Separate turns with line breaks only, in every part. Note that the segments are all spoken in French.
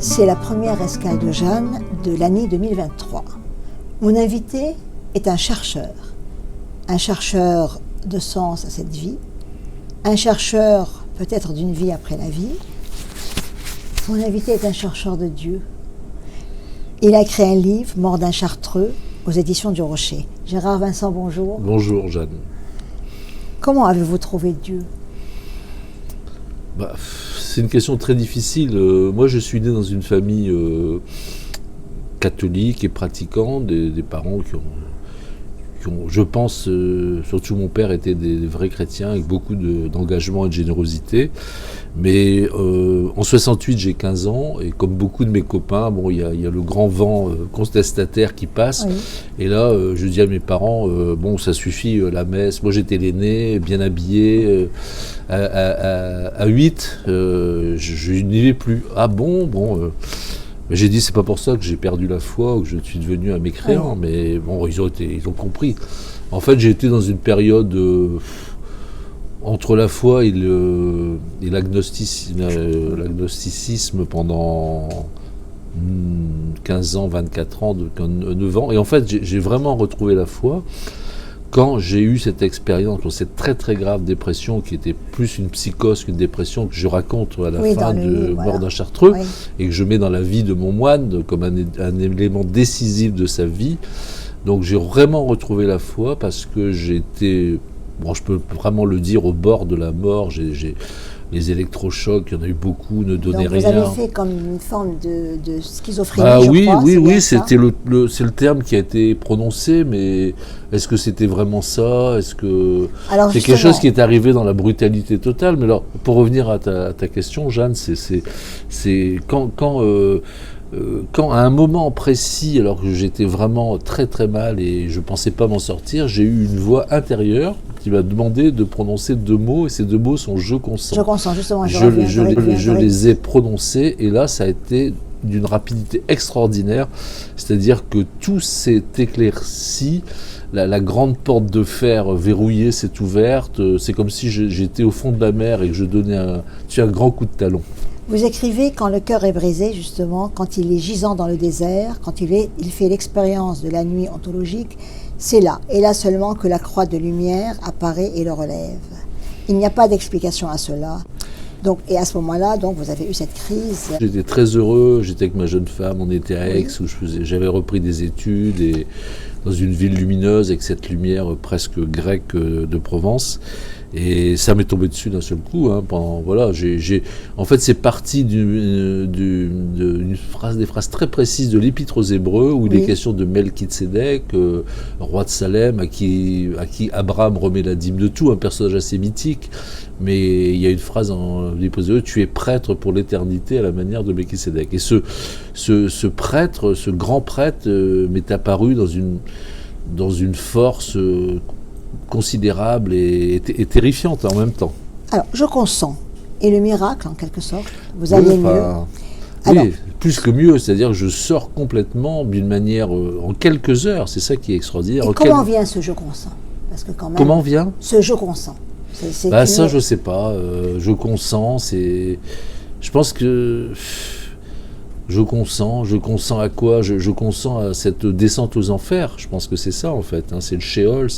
C'est la première escale de Jeanne de l'année 2023. Mon invité est un chercheur de sens à cette vie, un chercheur peut-être d'une vie après la vie. Mon invité est un chercheur de Dieu. Il a créé un livre, Mort d'un Chartreux, aux éditions du Rocher. Gérard Vincent, bonjour.
Bonjour Jeanne.
Comment avez-vous trouvé Dieu ?
C'est une question très difficile. Moi, je suis né dans une famille catholique et pratiquante, des parents qui ont, je pense, surtout mon père, étaient des vrais chrétiens avec beaucoup d'engagement et de générosité. Mais en 68, j'ai 15 ans et comme beaucoup de mes copains, il y a le grand vent contestataire qui passe. Oui. Et là, je dis à mes parents, ça suffit, la messe. Moi, j'étais l'aîné, bien habillé. À 8, je n'y vais plus. Ah bon. J'ai dit, c'est pas pour ça que j'ai perdu la foi ou que je suis devenu un mécréant. Oui. Mais bon, ils ont compris. En fait, j'ai été dans une période entre la foi et l'agnosticisme pendant 15 ans, 24 ans, 9 ans. Et en fait, j'ai vraiment retrouvé la foi quand j'ai eu cette expérience, cette très très grave dépression qui était plus une psychose qu'une dépression que je raconte à la fin de Mort d'un Chartreux et que je mets dans la vie de mon moine comme un élément décisif de sa vie. Donc j'ai vraiment retrouvé la foi parce que j'étais, je peux vraiment le dire, au bord de la mort. Les électrochocs, il y en a eu beaucoup, ne donnaient rien.
Donc vous avez fait comme une forme de schizophrénie,
je crois. Oui, c'était c'est le terme qui a été prononcé, mais est-ce que c'était vraiment ça ? Est-ce que c'est quelque chose qui est arrivé dans la brutalité totale ? Mais alors, pour revenir à ta question, Jeanne, c'est quand à un moment précis, alors que j'étais vraiment très très mal et je ne pensais pas m'en sortir, j'ai eu une voix intérieure qui m'a demandé de prononcer 2 mots, et ces 2 mots sont « je consens ».
Je consens, justement.
Je les ai prononcés, et là, ça a été d'une rapidité extraordinaire, c'est-à-dire que tout s'est éclairci, la grande porte de fer verrouillée s'est ouverte, c'est comme si j'étais au fond de la mer et que je donnais un grand coup de talon.
Vous écrivez quand le cœur est brisé, justement, quand il est gisant dans le désert, quand il fait l'expérience de la nuit ontologique, c'est là, et là seulement, que la croix de lumière apparaît et le relève. Il n'y a pas d'explication à cela. Donc, et à ce moment-là, donc, vous avez eu cette crise.
J'étais très heureux, j'étais avec ma jeune femme, on était à Aix, où j'avais repris des études, et dans une ville lumineuse, avec cette lumière presque grecque de Provence. Et ça m'est tombé dessus d'un seul coup. En fait, c'est parti des phrases très précises de l'Épître aux Hébreux, où il est question de Melchizedek, roi de Salem, à qui Abraham remet la dîme de tout, un personnage assez mythique. Mais il y a une phrase dans l'Épître aux Hébreux, tu es prêtre pour l'éternité à la manière de Melchizedek. Et ce prêtre, ce grand prêtre, m'est apparu dans une force considérable et terrifiante en même temps.
Alors, je consens. Et le miracle, en quelque sorte, vous allez mieux.
Oui, plus que mieux, c'est-à-dire que je sors complètement d'une manière, en quelques heures, c'est ça qui est extraordinaire.
Et comment vient ce je consens ? Parce que quand même,
comment vient
ce je consens ?
Ça, je ne sais pas. Je consens, c'est... Je pense que... Je consens à quoi ? Je consens à cette descente aux enfers. Je pense que c'est ça, en fait. C'est le Sheol,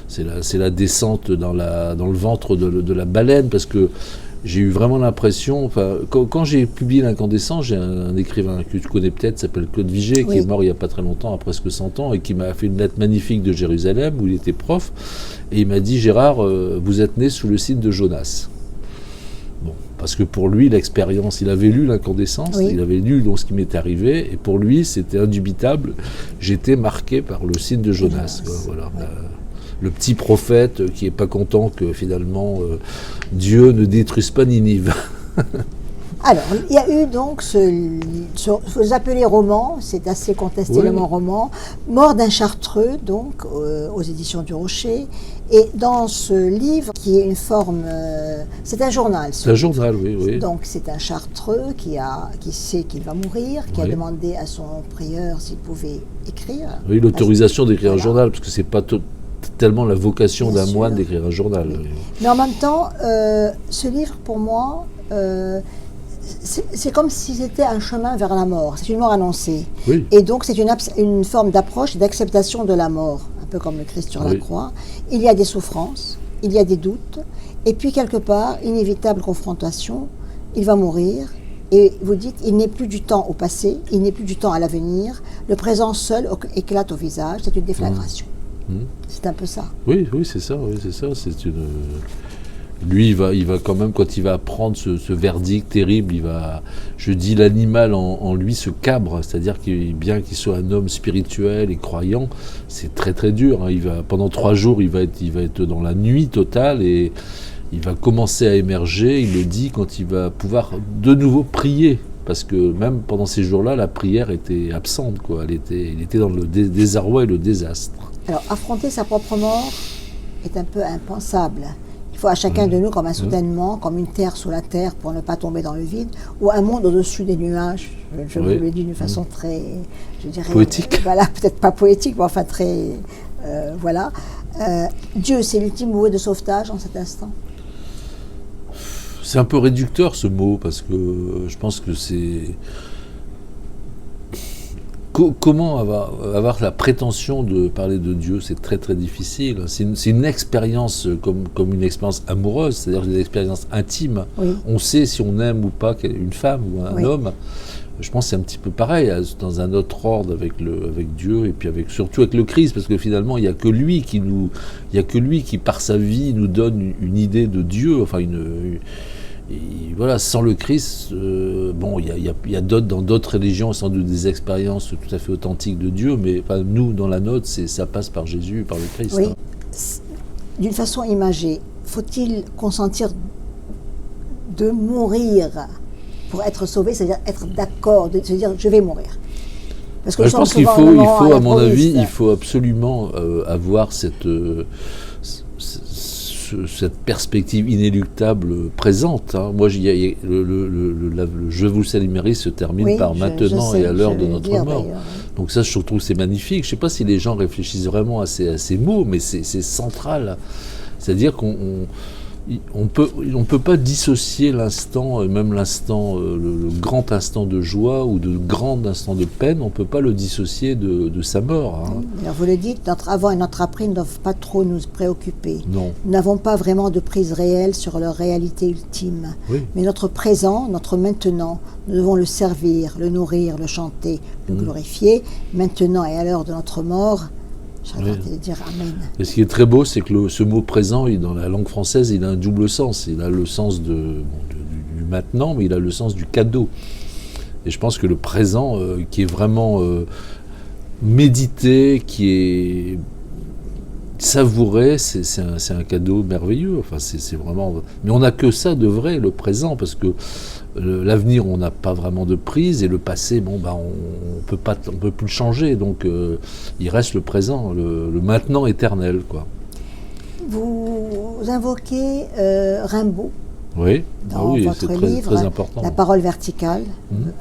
c'est la descente dans le ventre de la baleine, parce que j'ai eu vraiment l'impression... Quand j'ai publié L'Incandescent, j'ai un écrivain que tu connais peut-être, s'appelle Claude Vigée, qui est mort il n'y a pas très longtemps, à presque 100 ans, et qui m'a fait une lettre magnifique de Jérusalem, où il était prof, et il m'a dit « Gérard, vous êtes né sous le signe de Jonas ». Bon, parce que pour lui, l'expérience, il avait lu L'Incandescence, il avait lu donc ce qui m'était arrivé, et pour lui, c'était indubitable. J'étais marqué par le signe de Jonas. Voilà. Le petit prophète qui n'est pas content que finalement Dieu ne détruise pas Ninive.
Alors, il y a eu donc vous appelez roman, c'est assez contesté le mot roman, Mort d'un Chartreux, donc aux éditions du Rocher. Et dans ce livre, qui est une forme, c'est un journal.
C'est un journal, oui.
Donc c'est un Chartreux qui sait qu'il va mourir, qui a demandé à son prieur s'il pouvait écrire.
Oui, l'autorisation d'écrire un journal, parce que c'est pas tellement la vocation d'un moine d'écrire un journal.
Mais en même temps, ce livre, pour moi, c'est comme si c'était un chemin vers la mort, c'est une mort annoncée.
Oui.
Et donc c'est une forme d'approche, d'acceptation de la mort, un peu comme le Christ sur la croix. Il y a des souffrances, il y a des doutes, et puis quelque part, inévitable confrontation, il va mourir, et vous dites, il n'est plus du temps au passé, il n'est plus du temps à l'avenir, le présent seul éclate au visage, c'est une déflagration. C'est un peu ça.
Oui, c'est ça, c'est une... Lui, il va quand même, quand il va apprendre ce verdict terrible, je dis l'animal en lui se cabre, c'est-à-dire qu'il, bien qu'il soit un homme spirituel et croyant, c'est très très dur. Hein. Pendant 3 jours, il va être dans la nuit totale et il va commencer à émerger, il le dit, quand il va pouvoir de nouveau prier. Parce que même pendant ces jours-là, la prière était absente, quoi. Il était dans le désarroi et le désastre.
Alors, affronter sa propre mort est un peu impensable. Il faut à chacun de nous comme un soutènement, comme une terre sous la terre pour ne pas tomber dans le vide, ou un monde au-dessus des nuages. Je vous le dis d'une façon très, je dirais...
Poétique.
Voilà, peut-être pas poétique, mais enfin très... voilà. Dieu, c'est l'ultime bouée de sauvetage en cet instant.
C'est un peu réducteur ce mot, parce que je pense que c'est... Comment avoir la prétention de parler de Dieu, c'est très très difficile. C'est une expérience comme une expérience amoureuse, c'est-à-dire une expérience intime. Oui. On sait si on aime ou pas une femme ou un homme. Je pense que c'est un petit peu pareil, dans un autre ordre avec Dieu et puis surtout avec le Christ, parce que finalement il n'y a que lui qui par sa vie nous donne une idée de Dieu, enfin et voilà, sans le Christ, bon, il y a dans d'autres religions sans doute des expériences tout à fait authentiques de Dieu, mais enfin, nous, dans la nôtre, ça passe par Jésus, par le Christ.
Oui.
Hein.
D'une façon imagée, faut-il consentir de mourir pour être sauvé, c'est-à-dire être d'accord, de se dire je vais mourir?
Parce que je pense qu'il faut, à mon avis, il faut absolument avoir cette perspective inéluctable présente. Hein. Moi, le Je vous salue Marie se termine par maintenant et à l'heure de notre mort. Donc ça, je trouve que c'est magnifique. Je ne sais pas si les gens réfléchissent vraiment à ces mots, mais c'est central. C'est-à-dire qu'on ne peut pas dissocier l'instant, même l'instant, le grand instant de joie ou de grand instant de peine, on ne peut pas le dissocier de sa mort. Hein.
Alors vous le dites, notre avant et notre après ne doivent pas trop nous préoccuper.
Non.
Nous n'avons pas vraiment de prise réelle sur leur réalité ultime. Oui. Mais notre présent, notre maintenant, nous devons le servir, le nourrir, le chanter, le glorifier, maintenant et à l'heure de notre mort. De dire amen.
Et ce qui est très beau, c'est que ce mot présent, dans la langue française, il a un double sens. Il a le sens du maintenant, mais il a le sens du cadeau. Et je pense que le présent, qui est vraiment médité, qui est savouré, c'est un cadeau merveilleux. Enfin, c'est vraiment... Mais on n'a que ça de vrai, le présent, parce que l'avenir, on n'a pas vraiment de prise, et le passé, bon, on peut plus le changer, donc il reste le présent, le maintenant éternel, quoi.
Vous invoquez Rimbaud.
Oui,
dans votre livre,
très important.
La parole verticale,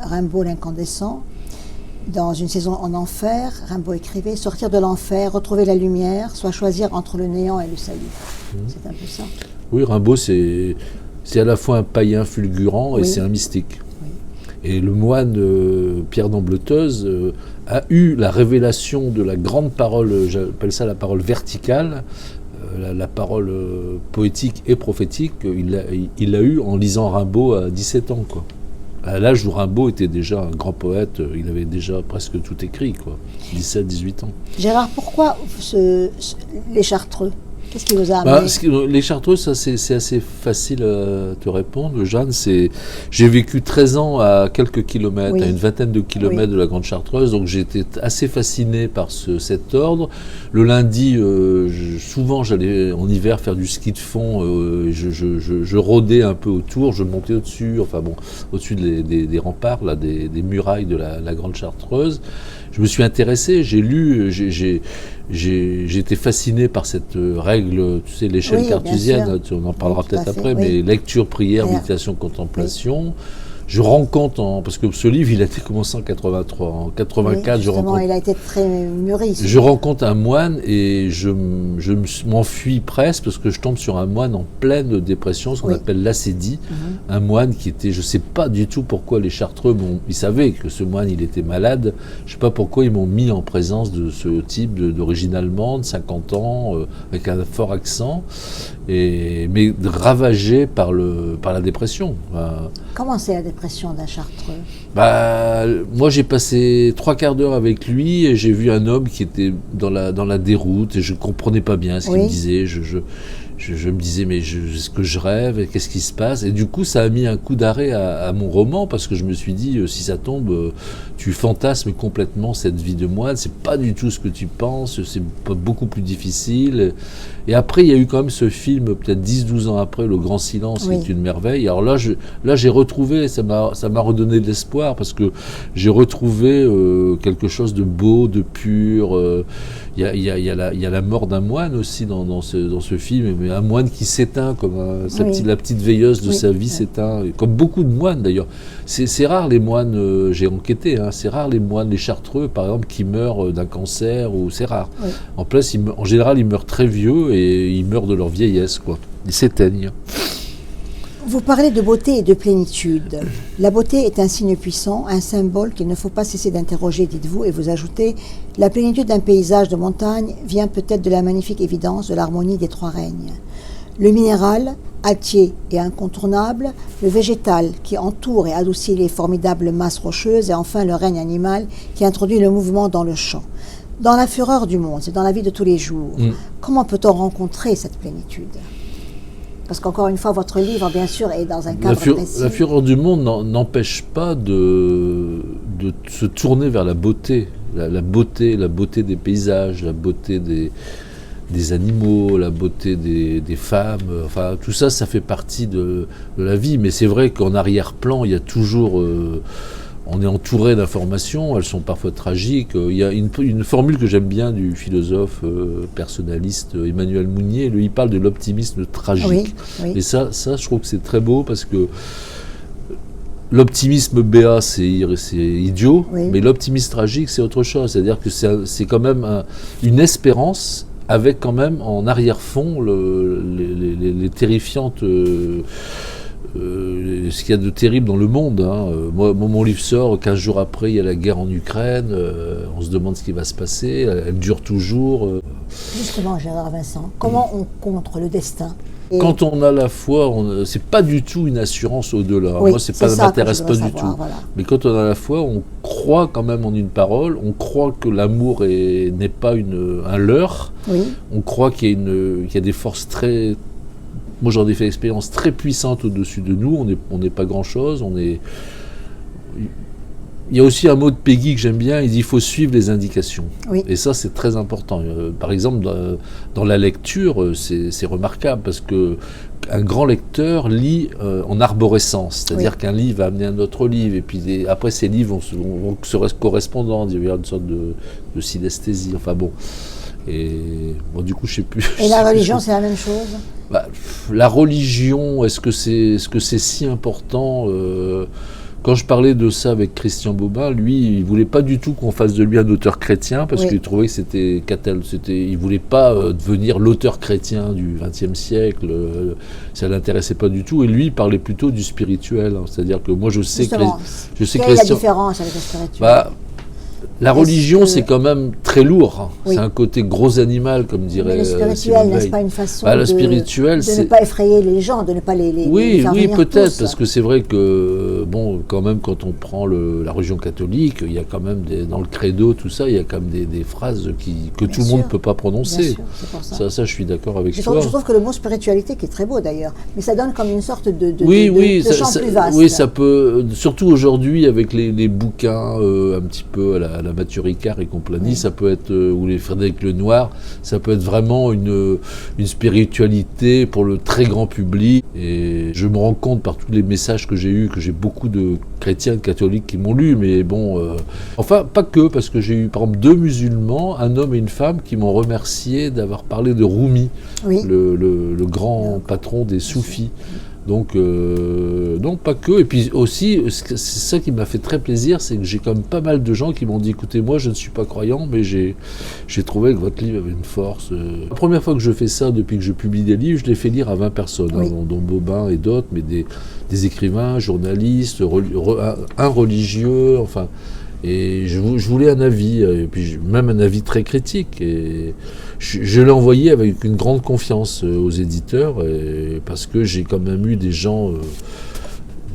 Rimbaud l'incandescent. Dans Une saison en enfer, Rimbaud écrivait « Sortir de l'enfer, retrouver la lumière, soit choisir entre le néant et le salut ». C'est un peu ça.
Oui, Rimbaud, c'est à la fois un païen fulgurant et c'est un mystique. Oui. Et le moine Pierre d'Ambleteuse a eu la révélation de la grande parole, j'appelle ça la parole verticale, la parole poétique et prophétique, il l'a eu en lisant Rimbaud à 17 ans, quoi. À l'âge où Rimbaud était déjà un grand poète, il avait déjà presque tout écrit, quoi. 17-18 ans.
Gérard, pourquoi les Chartreux? Qu'est-ce qui vous a amené?
Les Chartreux, ça c'est assez facile à te répondre, Jeanne. J'ai vécu 13 ans à quelques kilomètres, à une vingtaine de kilomètres de la Grande Chartreuse, donc j'étais assez fasciné par cet ordre. Le lundi, souvent j'allais en hiver faire du ski de fond, je rôdais un peu autour, je montais au-dessus, au-dessus des remparts, là, des murailles de la Grande Chartreuse. Je me suis intéressé, j'ai lu, j'ai été fasciné par cette règle, tu sais, l'échelle cartésienne, on en parlera peut-être après, mais lecture, prière, méditation, contemplation. je rencontre, parce que ce livre, il a été commencé en 83. En 84,
il a été très mûri.
Je rencontre un moine et je m'enfuis presque parce que je tombe sur un moine en pleine dépression, ce qu'on appelle l'acédie. Un moine qui était, je ne sais pas du tout pourquoi les Chartreux, ils savaient que ce moine, il était malade. Je ne sais pas pourquoi ils m'ont mis en présence de ce type d'origine allemande, 50 ans, avec un fort accent, mais ravagé par la dépression.
Comment c'est la dépression d'un Chartreux?
Moi, j'ai passé 3/4 d'heure avec lui et j'ai vu un homme qui était dans la déroute et je ne comprenais pas bien ce qu'il me disait. Je me disais, mais est-ce que je rêve? Qu'est-ce qui se passe? Et du coup, ça a mis un coup d'arrêt à mon roman parce que je me suis dit, si ça tombe, tu fantasmes complètement cette vie de moine. C'est pas du tout ce que tu penses, c'est beaucoup plus difficile. Et après, il y a eu quand même ce film, peut-être 10-12 ans après, Le Grand Silence, qui est une merveille. Alors là, j'ai retrouvé, ça m'a redonné de l'espoir parce que j'ai retrouvé quelque chose de beau, de pur. Il y a la mort d'un moine aussi dans ce film, mais un moine qui s'éteint, comme la petite veilleuse de sa vie s'éteint, comme beaucoup de moines d'ailleurs. C'est rare les moines, j'ai enquêté, c'est rare les moines, les Chartreux par exemple, qui meurent d'un cancer, ou c'est rare. En général, ils meurent très vieux et ils meurent de leur vieillesse, quoi. Ils s'éteignent.
Vous parlez de beauté et de plénitude. La beauté est un signe puissant, un symbole qu'il ne faut pas cesser d'interroger, dites-vous, et vous ajoutez « La plénitude d'un paysage de montagne vient peut-être de la magnifique évidence de l'harmonie des trois règnes. Le minéral, altier et incontournable, le végétal qui entoure et adoucit les formidables masses rocheuses, et enfin le règne animal qui introduit le mouvement dans le champ. Dans la fureur du monde, c'est dans la vie de tous les jours. Comment peut-on rencontrer cette plénitude ? Parce qu'encore une fois, votre livre, bien sûr, est dans un cadre précis. La
fureur du monde n'empêche pas de se tourner vers la beauté. La beauté des paysages, la beauté des animaux, la beauté des femmes. Enfin, tout ça, ça fait partie de la vie. Mais c'est vrai qu'en arrière-plan, il y a toujours... on est entouré d'informations, elles sont parfois tragiques. Il y a une formule que j'aime bien du philosophe personnaliste Emmanuel Mounier, lui il parle de l'optimisme tragique. Et ça, je trouve que c'est très beau parce que l'optimisme béat, c'est idiot, mais l'optimisme tragique, c'est autre chose. C'est-à-dire que c'est quand même une espérance avec quand même en arrière-fond les terrifiantes... ce qu'il y a de terrible dans le monde. Moi, mon livre sort, 15 jours après, il y a la guerre en Ukraine, on se demande ce qui va se passer, elle dure toujours.
Justement, Gérard Vincent, comment on contre le destin ?
Quand on a la foi, c'est pas du tout une assurance au-delà. Moi, ça ne m'intéresse pas du tout. Voilà. Mais quand on a la foi, on croit quand même en une parole, on croit que l'amour n'est pas un leurre, on croit qu'il y a des forces très... Moi, j'en ai fait l'expérience très puissante au-dessus de nous. On n'est pas grand-chose. Il y a aussi un mot de Peggy que j'aime bien. Il dit qu'il faut suivre les indications. Et ça, c'est très important. Par exemple, dans la lecture, c'est remarquable parce qu'un grand lecteur lit en arborescence. C'est-à-dire qu'un livre va amener un autre livre. Et puis après, ces livres vont se correspondant. Il y a une sorte de synesthésie. Enfin bon. Et bon, du coup, je sais plus.
Et la religion, c'est la même chose ?
La religion, est-ce que c'est si important Quand je parlais de ça avec Christian Bobin, lui, il voulait pas du tout qu'on fasse de lui un auteur chrétien parce qu'il trouvait que il voulait pas devenir l'auteur chrétien du XXe siècle. Ça l'intéressait pas du tout. Et lui, il parlait plutôt du spirituel. C'est-à-dire que moi, je sais que
quelle est la différence avec le spirituel ?
La religion, c'est quand même très lourd. C'est un côté gros animal, comme dirait Simone Veil. Le spirituel, n'est-ce
pas une façon de ne pas effrayer les gens, de ne pas les faire venir
peut-être,
tous.
parce que c'est vrai que, quand même, quand on prend la religion catholique, il y a quand même, dans le credo, tout ça, il y a quand même des phrases que tout le monde ne peut pas prononcer.
Bien sûr, c'est pour ça.
Ça, je suis d'accord avec toi.
Je trouve que le mot spiritualité, qui est très beau d'ailleurs, mais ça donne comme une sorte de champ plus vaste.
Oui, ça peut, surtout aujourd'hui, avec les bouquins un petit peu à la Mathieu Ricard et compagnie, ça peut être, ou les Frédéric Lenoir, ça peut être vraiment une spiritualité pour le très grand public. Et je me rends compte par tous les messages que j'ai eus, que j'ai beaucoup de chrétiens, de catholiques qui m'ont lu, mais bon, enfin, pas que, parce que j'ai eu, par exemple, 2 musulmans, un homme et une femme, qui m'ont remercié d'avoir parlé de Rumi, le grand patron des soufis. Donc non, pas que. Et puis aussi, c'est ça qui m'a fait très plaisir, c'est que j'ai quand même pas mal de gens qui m'ont dit, écoutez, moi je ne suis pas croyant, mais j'ai trouvé que votre livre avait une force. La première fois que je fais ça, depuis que je publie des livres, je les fais lire à 20 personnes,
Oui.
dont Bobin et d'autres, mais des écrivains, journalistes, un religieux, enfin... Et je voulais un avis, et puis même un avis très critique. Et je l'ai envoyé avec une grande confiance aux éditeurs, parce que j'ai quand même eu des gens,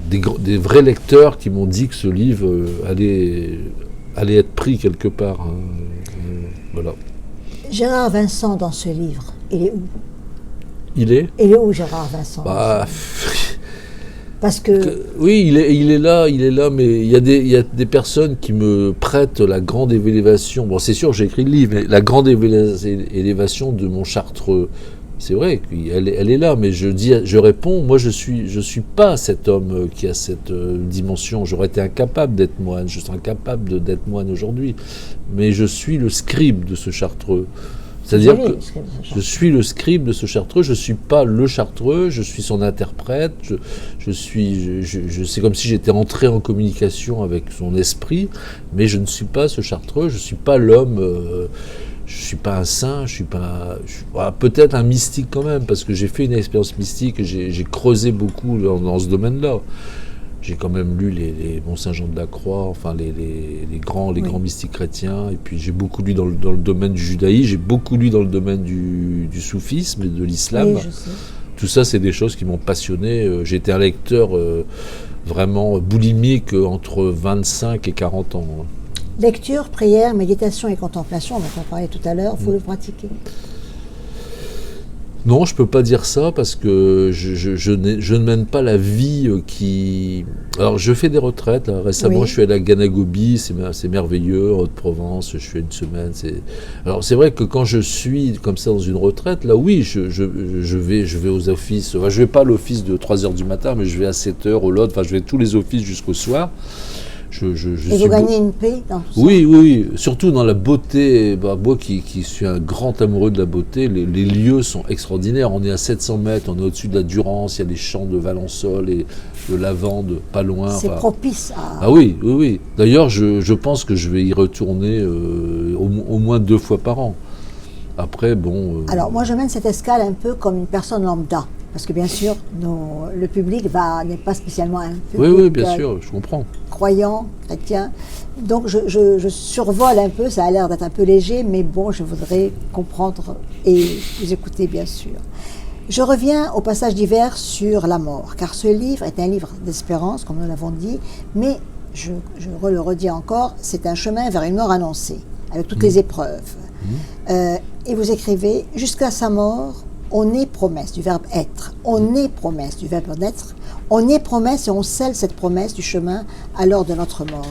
des vrais lecteurs qui m'ont dit que ce livre allait être pris quelque part. Voilà.
Gérard Vincent, dans ce livre, il est où?
Il est
où Gérard Vincent? Parce que...
Oui, il est là, mais il y a des personnes qui me prêtent la grande élévation. Bon, c'est sûr, j'ai écrit le livre, mais la grande élévation de mon Chartreux. C'est vrai qu'elle est là, mais je réponds, moi je suis pas cet homme qui a cette dimension. J'aurais été incapable d'être moine, je suis incapable d'être moine aujourd'hui. Mais je suis le scribe de ce Chartreux. C'est-à-dire que je suis le scribe de ce Chartreux, je ne suis pas le Chartreux, je suis son interprète, c'est comme si j'étais entré en communication avec son esprit, mais je ne suis pas ce Chartreux, je ne suis pas l'homme, je ne suis pas un saint, peut-être un mystique quand même, parce que j'ai fait une expérience mystique, j'ai creusé beaucoup dans ce domaine-là. J'ai quand même lu les Mont-Saint-Jean de la Croix, enfin les grands mystiques chrétiens, et puis j'ai beaucoup lu dans le domaine du judaïsme, j'ai beaucoup lu dans le domaine du soufisme et de l'islam.
Oui, je sais.
Tout ça, c'est des choses qui m'ont passionné. J'ai été un lecteur vraiment boulimique entre 25 et 40 ans.
Lecture, prière, méditation et contemplation, dont on parlait tout à l'heure, vous le pratiquez?
Non, je ne peux pas dire ça parce que je ne mène pas la vie qui... Alors, je fais des retraites. Là. Récemment, je suis allé à Ganagobi, c'est merveilleux, Haute-Provence, je fais une semaine. Alors, c'est vrai que quand je suis comme ça dans une retraite, là, oui, je vais aux offices. Enfin, je ne vais pas à l'office de 3h du matin, mais je vais à 7h au lot. Enfin, je vais tous les offices jusqu'au soir.
Et vous gagnez une paix dans tout ça?
Oui, surtout dans la beauté. Moi qui suis un grand amoureux de la beauté, les lieux sont extraordinaires. On est à 700 mètres, on est au-dessus de la Durance, il y a les champs de Valençol et de lavande pas loin.
C'est propice à...
Ah oui. D'ailleurs, je pense que je vais y retourner au moins 2 fois par an. Après, bon...
Alors, moi, je mène cette escale un peu comme une personne lambda. Parce que bien sûr, le public n'est pas spécialement un public
oui, bien sûr, je comprends.
Croyant, chrétien. Donc je survole un peu, ça a l'air d'être un peu léger, mais bon, je voudrais comprendre et vous écouter bien sûr. Je reviens au passage d'hiver sur la mort, car ce livre est un livre d'espérance, comme nous l'avons dit, mais je le redis encore, c'est un chemin vers une mort annoncée, avec toutes les épreuves. Et vous écrivez, jusqu'à sa mort, on est promesse du verbe être, on est promesse du verbe naître, on est promesse et on scelle cette promesse du chemin à l'heure de notre mort.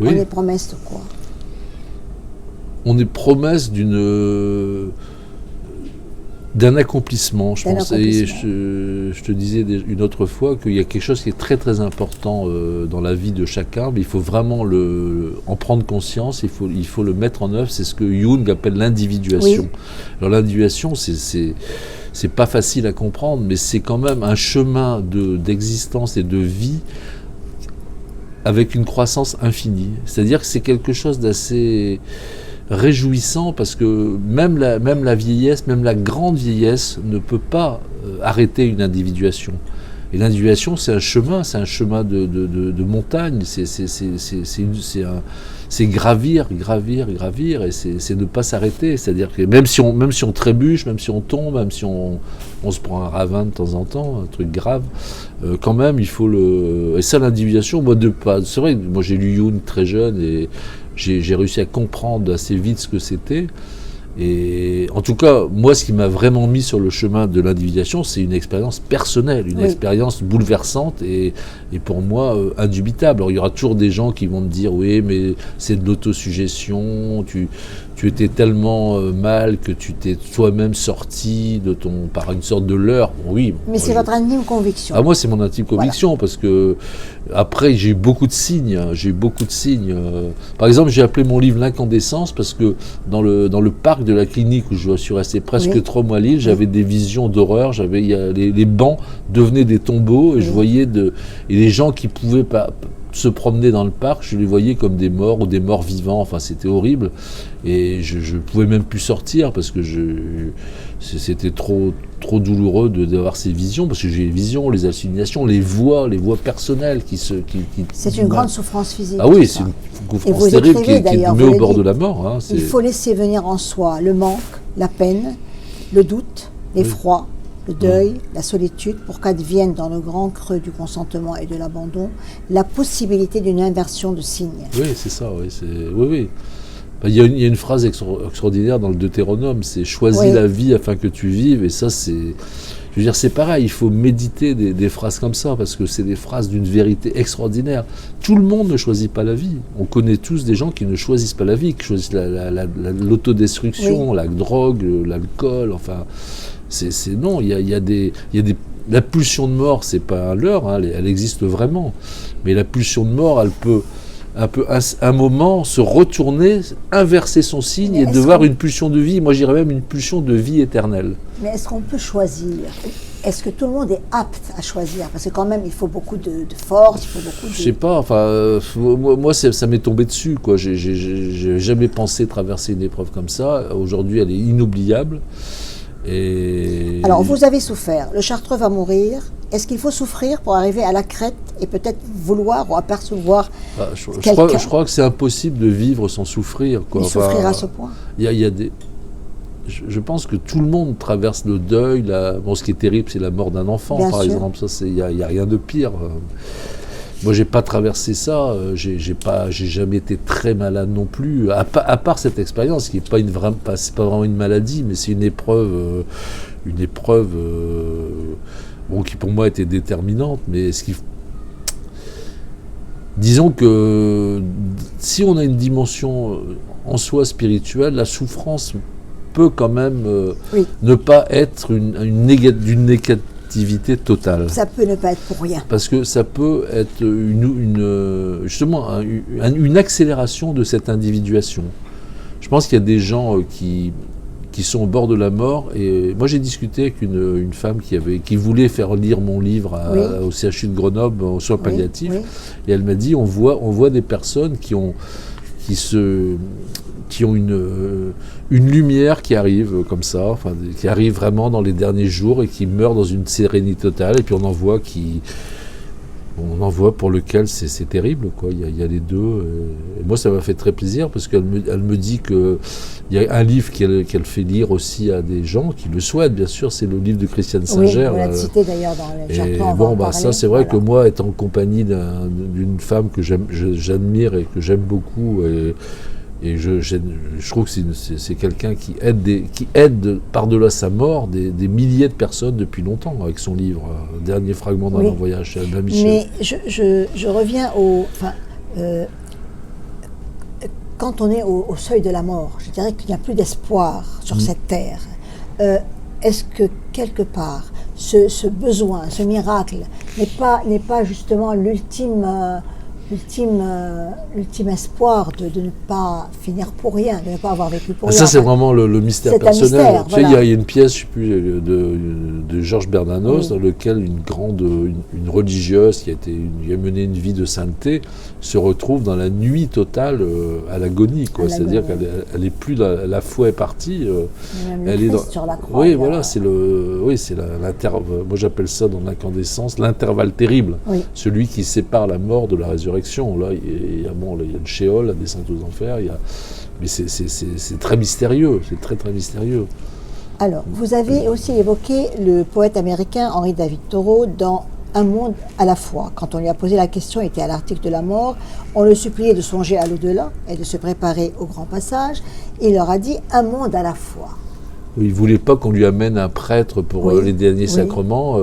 Oui. On est promesse de quoi?
On est promesse d'un accomplissement, je pense. Et je te disais une autre fois qu'il y a quelque chose qui est très très important dans la vie de chacun, mais il faut vraiment en prendre conscience, il faut le mettre en œuvre. C'est ce que Jung appelle l'individuation. Oui. Alors l'individuation, c'est pas facile à comprendre, mais c'est quand même un chemin d'existence et de vie avec une croissance infinie. C'est-à-dire que c'est quelque chose d'assez réjouissant parce que même la vieillesse, même la grande vieillesse ne peut pas arrêter une individuation. Et l'individuation, c'est un chemin de montagne, c'est gravir, et c'est ne pas s'arrêter. C'est-à-dire que même si on trébuche, même si on tombe, même si on se prend un ravin de temps en temps, un truc grave, quand même, il faut et ça, l'individuation, c'est vrai, moi j'ai lu Jung très jeune et j'ai réussi à comprendre assez vite ce que c'était. Et en tout cas, moi, ce qui m'a vraiment mis sur le chemin de l'individuation, c'est une expérience personnelle, une expérience bouleversante et pour moi indubitable. Alors, il y aura toujours des gens qui vont me dire, oui, mais c'est de l'autosuggestion, tu étais tellement mal que tu t'es toi-même sorti par une sorte de leurre. Bon, oui.
Mais c'est votre intime conviction.
Moi, c'est mon intime conviction, parce que après, j'ai eu beaucoup de signes. Par exemple, j'ai appelé mon livre L'incandescence parce que dans le parc de la clinique où je suis resté presque 3 mois à Lille, j'avais des visions d'horreur. Les bancs devenaient des tombeaux et je voyais et les gens qui pouvaient pas se promener dans le parc, je les voyais comme des morts ou des morts vivants. Enfin, c'était horrible. Et je pouvais même plus sortir parce que c'était trop douloureux d'avoir ces visions, parce que j'ai les visions, les hallucinations, les voix personnelles
c'est une grande souffrance physique.
Ah oui, c'est une souffrance terrible qui nous met au bord de la mort. Hein,
il faut laisser venir en soi le manque, la peine, le doute, l'effroi, le deuil, la solitude, pour qu'advienne dans le grand creux du consentement et de l'abandon la possibilité d'une inversion de signes.
Oui, c'est ça, oui. Il y a une phrase extraordinaire dans le Deutéronome, c'est « choisis la vie afin que tu vives », et ça c'est pareil, il faut méditer des phrases comme ça, parce que c'est des phrases d'une vérité extraordinaire. Tout le monde ne choisit pas la vie. On connaît tous des gens qui ne choisissent pas la vie, qui choisissent l'autodestruction, la drogue, l'alcool, enfin... non, la pulsion de mort, c'est pas un leurre, hein, elle existe vraiment. Mais la pulsion de mort, elle peut un moment se retourner, inverser son signe et devoir une pulsion de vie. Moi, j'irais même une pulsion de vie éternelle.
Mais est-ce qu'on peut choisir ? Est-ce que tout le monde est apte à choisir ? Parce que quand même, il faut beaucoup de force, il faut beaucoup de...
Je sais pas, enfin, moi ça m'est tombé dessus, quoi. J'ai jamais pensé traverser une épreuve comme ça. Aujourd'hui, elle est inoubliable.
Alors, vous avez souffert, le Chartreux va mourir. Est-ce qu'il faut souffrir pour arriver à la crête et peut-être vouloir ou apercevoir quelqu'un ?
Je crois que c'est impossible de vivre sans souffrir, quoi.
Souffrir à ce point ?
Je pense que tout le monde traverse le deuil. Ce qui est terrible, c'est la mort d'un enfant,
Bien
par
sûr.
exemple. Il n'y a rien de pire. Moi, j'ai pas traversé ça. J'ai jamais été très malade non plus. À part cette expérience, qui est c'est pas vraiment une maladie, mais c'est une épreuve, qui pour moi était déterminante. Mais disons que si on a une dimension en soi spirituelle, la souffrance peut quand même ne pas être d'une négativité totale.
Ça peut ne pas être pour rien.
Parce que ça peut être justement une accélération de cette individuation. Je pense qu'il y a des gens qui sont au bord de la mort. Et moi, j'ai discuté avec une femme qui voulait faire lire mon livre au CHU de Grenoble, aux soins palliatifs. Et elle m'a dit, on voit des personnes qui ont une lumière qui arrive comme ça, qui arrive vraiment dans les derniers jours et qui meurt dans une sérénité totale. Et puis on en voit pour lequel c'est terrible, quoi. Il y a les deux. Et moi, ça m'a fait très plaisir parce qu'elle me dit qu'il y a un livre qu'elle fait lire aussi à des gens qui le souhaitent, bien sûr, c'est le livre de Christiane Singer.
Oui, vous l'avez cité d'ailleurs dans le Chartreux.
Ça, c'est vrai que moi, étant en compagnie d'une femme que j'admire et que j'aime beaucoup, et je trouve que c'est quelqu'un qui aide par-delà sa mort des milliers de personnes depuis longtemps avec son livre, Dernier fragment d'un long voyage chez Albin Michel.
Mais je reviens quand on est au seuil de la mort, je dirais qu'il n'y a plus d'espoir sur cette terre. Est-ce que quelque part, ce besoin, ce miracle, n'est pas justement l'ultime espoir de ne pas finir pour rien, de ne pas avoir vécu pour rien.
Ça, c'est vraiment le mystère personnel.
Mystère,
tu sais, il y a une pièce, je sais plus, de Georges Bernanos, dans lequel une religieuse qui a mené une vie de sainteté se retrouve dans la nuit totale à l'agonie, quoi. C'est-à-dire qu'elle est plus la foi est partie. Elle est sur la croix. Oui, voilà, c'est l'intervalle. Moi, j'appelle ça dans l'incandescence l'intervalle terrible. Oui. Celui qui sépare la mort de la résurrection. Là, il y a le Sheol, la descente aux enfers. Mais c'est très mystérieux. C'est très, très mystérieux.
Alors, vous avez aussi évoqué le poète américain Henry David Thoreau dans Un monde à la fois. Quand on lui a posé la question, il était à l'article de la mort, on le suppliait de songer à l'au-delà et de se préparer au grand passage. Il leur a dit « un monde à la fois ». Il
ne voulait pas qu'on lui amène un prêtre pour les derniers sacrements.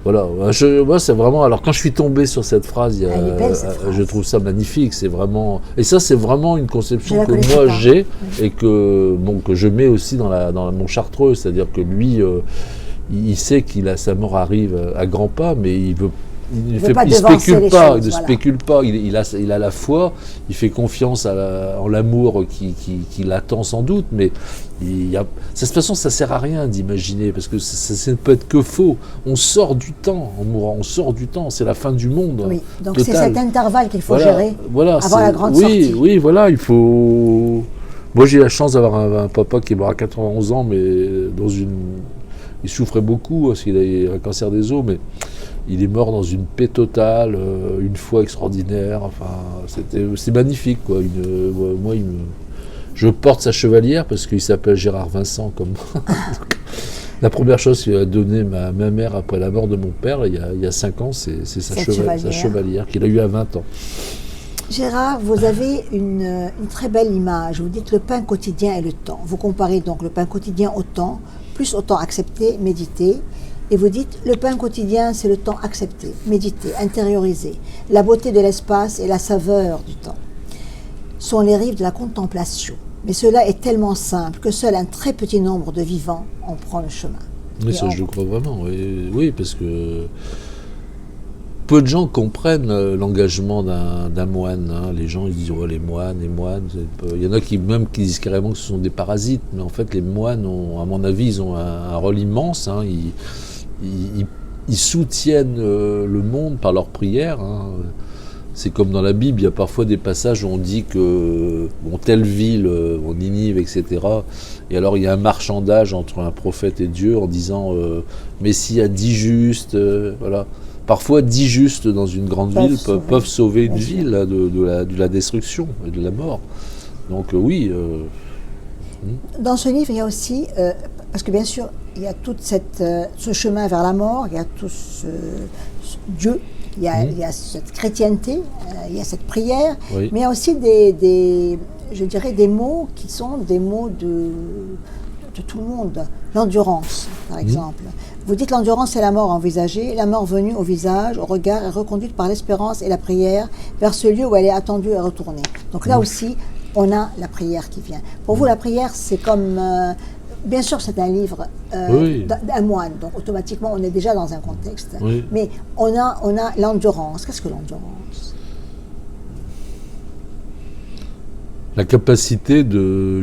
Voilà, moi c'est vraiment. Alors quand je suis tombé sur cette phrase,
Elle est belle, cette phrase.
je trouve ça magnifique. C'est vraiment. Et ça, c'est vraiment une conception que
connaissais
moi
pas.
j'ai et que je mets aussi dans mon chartreux. C'est-à-dire que lui, il sait sa mort arrive à grands pas, mais il spécule pas. Il ne spécule pas. Il a la foi. Il fait confiance en l'amour qui l'attend sans doute, mais de toute façon, ça sert à rien d'imaginer, parce que ça ne peut être que faux. On sort du temps en mourant, on sort du temps, c'est la fin du monde.
Oui, donc
total.
C'est cet intervalle qu'il faut gérer avant la grande sortie.
Oui, voilà, il faut... Moi, j'ai la chance d'avoir un papa qui est mort à 91 ans, mais il souffrait beaucoup, parce qu'il a un cancer des os, mais il est mort dans une paix totale, une foi extraordinaire, enfin, c'est magnifique, quoi. Moi, je porte sa chevalière parce qu'il s'appelle Gérard Vincent comme moi. La première chose qu'il a donnée ma mère après la mort de mon père, il y a 5 ans, c'est sa chevalière qu'il a eue à 20 ans.
Gérard, vous avez une très belle image. Vous dites le pain quotidien et le temps. Vous comparez donc le pain quotidien au temps, plus au temps accepté, médité. Et vous dites le pain quotidien, c'est le temps accepté, médité, intériorisé. La beauté de l'espace et la saveur du temps sont les rives de la contemplation. Mais cela est tellement simple que seul un très petit nombre de vivants en prend le chemin.
Oui, ça je le crois vraiment. Oui, parce que peu de gens comprennent l'engagement d'un moine. Hein. Les gens ils disent les moines. Il y en a qui disent carrément que ce sont des parasites. Mais en fait, les moines, à mon avis, ils ont un rôle immense. Hein. Ils soutiennent le monde par leurs prières. Hein. C'est comme dans la Bible, il y a parfois des passages où on dit que telle ville, Ninive, etc. Et alors il y a un marchandage entre un prophète et Dieu en disant mais s'il y a 10 justes, voilà. Parfois 10 justes dans une grande ville peuvent sauver une ville de la destruction et de la mort. Donc oui.
Dans ce livre, il y a aussi, parce que bien sûr, il y a tout ce chemin vers la mort, il y a tout ce Dieu. Il y a cette chrétienté, il y a cette prière, mais il y a aussi je dirais des mots qui sont des mots de tout le monde. L'endurance, par exemple. Vous dites l'endurance, c'est la mort envisagée, la mort venue au visage, au regard, et reconduite par l'espérance et la prière vers ce lieu où elle est attendue et retournée. Donc là aussi, on a la prière qui vient. Pour vous, la prière, c'est comme... bien sûr, c'est un livre d'un moine, donc automatiquement, on est déjà dans un contexte. Oui. Mais on a l'endurance. Qu'est-ce que l'endurance ?
La capacité de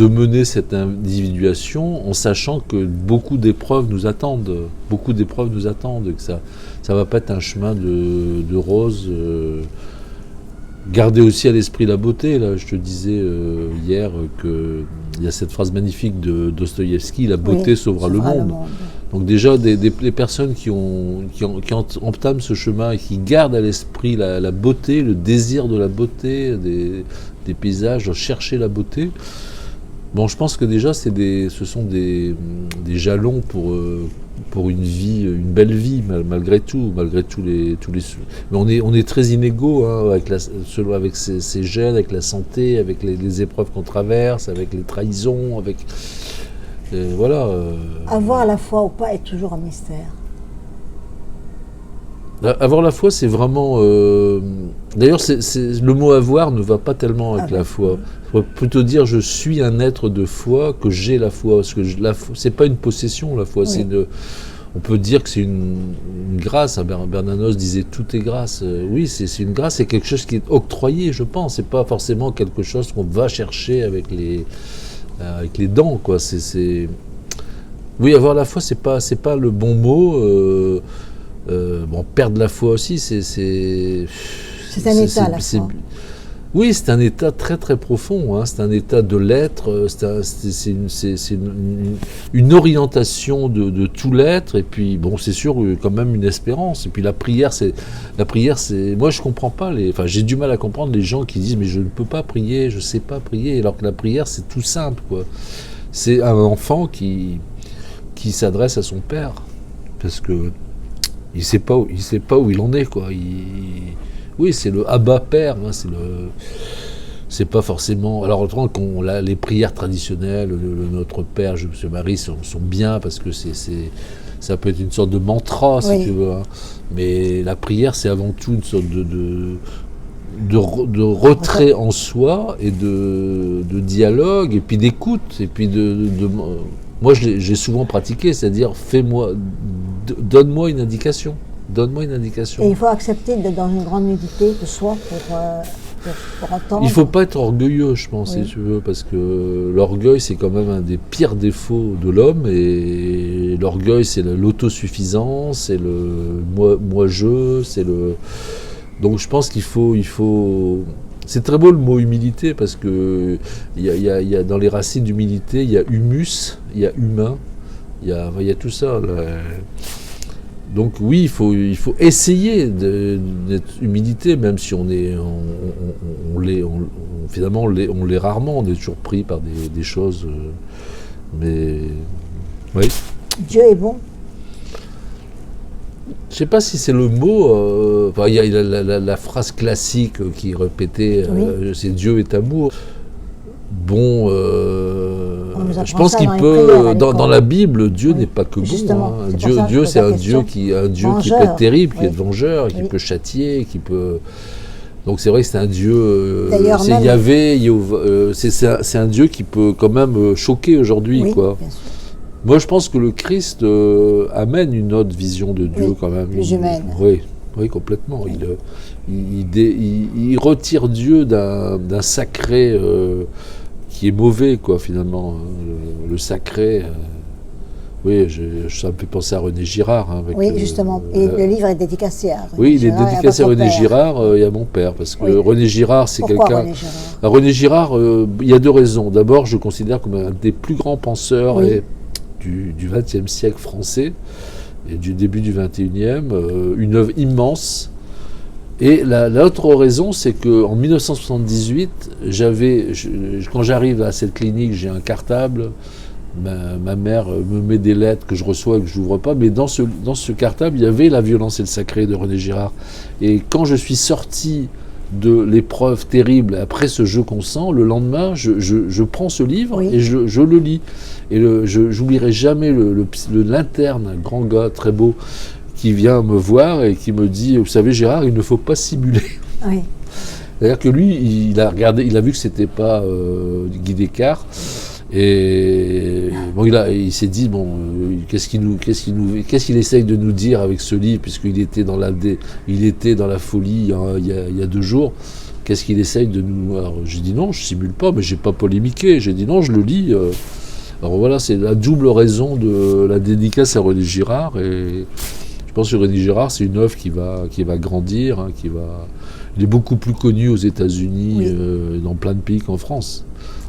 mener cette individuation en sachant que beaucoup d'épreuves nous attendent. Que ça va pas être un chemin de roses. Garder aussi à l'esprit la beauté. Là, je te disais hier qu'il y a cette phrase magnifique de Dostoïevski, la beauté sauvera le monde. Donc déjà, des personnes qui entament ce chemin et qui gardent à l'esprit la beauté, le désir de la beauté, des paysages, de chercher la beauté, bon, je pense que déjà, ce sont des jalons pour une belle vie, malgré tout, mais on est très inégaux hein, avec ces gènes, avec la santé, avec les épreuves qu'on traverse, avec les trahisons, voilà.
Avoir la foi ou pas est toujours un mystère.
Avoir la foi, c'est vraiment... D'ailleurs, le mot « avoir » ne va pas tellement avec la foi. Il faut plutôt dire « je suis un être de foi, que j'ai la foi ». Parce que c'est pas une possession, la foi. Oui. On peut dire que c'est une grâce. Bernanos disait « tout est grâce ». Oui, c'est une grâce, c'est quelque chose qui est octroyé, je pense. C'est pas forcément quelque chose qu'on va chercher avec les dents, quoi. Oui, avoir la foi, c'est pas le bon mot. Perdre la foi aussi, c'est
un état, la foi.
Oui, c'est un état très très profond, hein, c'est un état de l'être, c'est une orientation de tout l'être, et puis bon, c'est sûr, quand même une espérance. Et puis la prière, moi je comprends pas, j'ai du mal à comprendre les gens qui disent mais je ne peux pas prier, je sais pas prier, alors que la prière c'est tout simple, quoi. C'est un enfant qui s'adresse à son père, parce que il sait pas où il en est, quoi. Oui, c'est le Abba Père, hein, c'est pas forcément... Alors, les prières traditionnelles, le Notre Père, Jésus Marie sont bien, parce que ça peut être une sorte de mantra, si
Oui.
tu veux. Hein. Mais la prière, c'est avant tout une sorte de retrait en soi et de dialogue, et puis d'écoute, et puis moi, j'ai souvent pratiqué, c'est-à-dire, donne-moi une indication. Donne-moi une indication.
Et il faut accepter d'être dans une grande nudité de soi pour entendre.
Il ne faut pas être orgueilleux, je pense,
Oui.
si tu veux, parce que l'orgueil, c'est quand même un des pires défauts de l'homme, et l'orgueil, c'est l'autosuffisance, c'est le moi-je, c'est le... Donc je pense qu'il faut... C'est très beau le mot humilité, parce que il y a dans les racines d'humilité, il y a humus, il y a humain, il y a tout ça, là. Donc oui, il faut essayer d'être humilité, même si finalement on l'est rarement, on est toujours pris par des choses, mais oui.
Dieu est bon.
Je sais pas si c'est le mot, il y a la phrase classique qui est répétée,
Oui.
c'est Dieu est amour. Bon,
On nous apprend
je pense
ça
qu'il
dans les
peut,
prières à
dans
l'école.
la Bible, Dieu
Oui,
n'est pas que bon.
justement,
Hein.
c'est pour ça que je
Dieu,
pose
c'est
la
un
question.
Dieu qui peut
Vengeur,
être terrible, qui
oui.
est vengeur, qui
Oui.
peut châtier, qui peut. Donc c'est vrai que c'est un Dieu.
D'ailleurs,
C'est
même-
Yahvé, c'est un Dieu qui peut quand même choquer aujourd'hui,
Oui,
quoi.
bien sûr.
Moi, je pense que le Christ amène une autre vision de Dieu,
Oui,
quand même.
plus humaine.
Oui, complètement. Il retire Dieu d'un sacré qui est mauvais, quoi, finalement. Le sacré. Oui, ça me fait penser à René Girard. Hein, avec
Oui, justement. Et le livre est dédicacé à René
oui, il est
Girard et
dédicacé à
votre
René
père.
Girard et à mon père, parce que
Oui.
René Girard, c'est
Pourquoi
quelqu'un...
René Girard?
René Girard, il y a deux raisons. D'abord, je considère comme un des plus grands penseurs
Oui.
du XXe siècle français et du début du XXIe, une œuvre immense. Et l'autre raison, c'est qu'en 1978, quand j'arrive à cette clinique, j'ai un cartable. Ma mère me met des lettres que je reçois et que je n'ouvre pas, mais dans ce cartable, il y avait La violence et le sacré de René Girard. Et quand je suis sorti de l'épreuve terrible après ce jeu consent, le lendemain, je prends ce livre
Oui.
et je le lis. Et j'oublierai jamais l'interne, un grand gars très beau, qui vient me voir et qui me dit, vous savez Gérard, il ne faut pas simuler.
Oui.
C'est-à-dire que lui, il a vu que c'était pas Guy Descartes. Et bon, il s'est dit qu'est-ce qu'il essaye de nous dire avec ce livre, puisqu'il était dans la folie il y a 2 jours. Qu'est-ce qu'il essaye de nous... Alors j'ai dit non, je simule pas, mais j'ai pas polémiqué. J'ai dit non, je le lis. Alors voilà, c'est la double raison de la dédicace à René Girard. Et je pense que René Girard, c'est une œuvre qui va grandir, hein, il est beaucoup plus connu aux États-Unis,
Oui.
dans plein de pays qu'en France.